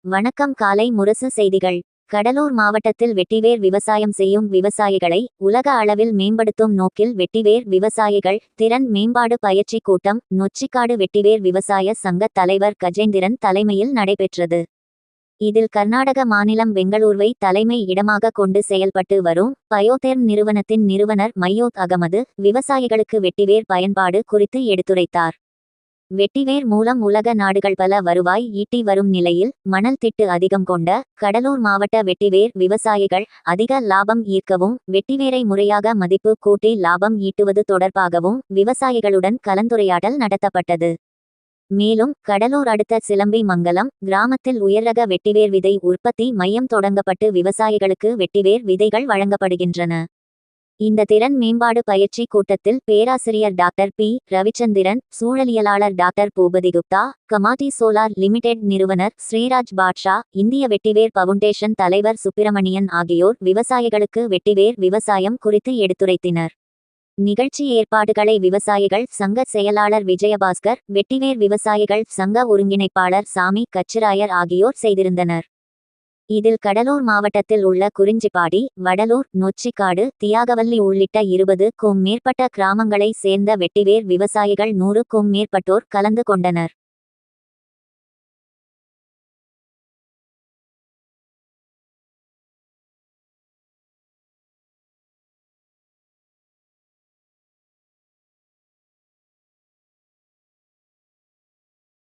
வணக்கம். காலை முரசு செய்திகள். கடலூர் மாவட்டத்தில் வெட்டிவேர் விவசாயம் செய்யும் விவசாயிகளை உலக அளவில் மேம்படுத்தும் நோக்கில் வெட்டிவேர் விவசாயிகள் திறன் மேம்பாடு பயிற்சி கூட்டம் நொச்சிக்காடு வெட்டிவேர் விவசாய சங்க தலைவர் கஜேந்திரன் தலைமையில் நடைபெற்றது. இதில் கர்நாடக மாநிலம் பெங்களூருவை தலைமை இடமாக கொண்டு செயல்பட்டு வரும் பயோதெர்ம் நிறுவனத்தின் நிறுவனர் மையோத் அகமது விவசாயிகளுக்கு வெட்டிவேர் பயன்பாடு குறித்து எடுத்துரைத்தார். வெட்டிவேர் மூலம் உலக நாடுகள் பல வருவாய் ஈட்டி வரும் நிலையில் மணல் திட்டு அதிகம் கொண்ட கடலூர் மாவட்ட வெட்டிவேர் விவசாயிகள் அதிக லாபம் ஈர்க்கவும் வெட்டிவேரை முறையாக மதிப்பு கூட்டி லாபம் ஈட்டுவது தொடர்பாகவும் விவசாயிகளுடன் கலந்துரையாடல் நடத்தப்பட்டது. மேலும் கடலூர் அடுத்த சிலம்பி மங்கலம் கிராமத்தில் உயர்ரக வெட்டிவேர் விதை உற்பத்தி மையம் தொடங்கப்பட்டு விவசாயிகளுக்கு வெட்டிவேர் விதைகள் வழங்கப்படுகின்றன. இந்த திறன் மேம்பாடு பயிற்சி கூட்டத்தில் பேராசிரியர் டாக்டர் பி ரவிச்சந்திரன், சூழலியலாளர் டாக்டர் பூபதி குப்தா, கமாடி சோலார் லிமிடெட் நிறுவனர் ஸ்ரீராஜ் பாட்ஷா, இந்திய வெட்டிவேர் பவுண்டேஷன் தலைவர் சுப்பிரமணியன் ஆகியோர் விவசாயிகளுக்கு வெட்டிவேர் விவசாயம் குறித்து எடுத்துரைத்தனர். நிகழ்ச்சி ஏற்பாடுகளை விவசாயிகள் சங்க செயலாளர் விஜயபாஸ்கர், வெட்டிவேர் விவசாயிகள் சங்க ஒருங்கிணைப்பாளர் சாமி கச்சிராயர் ஆகியோர் செய்திருந்தனர். இதில் கடலூர் மாவட்டத்தில் உள்ள குறிஞ்சிப்பாடி, வடலூர், நொச்சிக்காடு, தியாகவல்லி உள்ளிட்ட 20க்கும் மேற்பட்ட கிராமங்களை சேர்ந்த வெட்டிவேர் விவசாயிகள் 100க்கும் மேற்பட்டோர் கலந்து கொண்டனர்.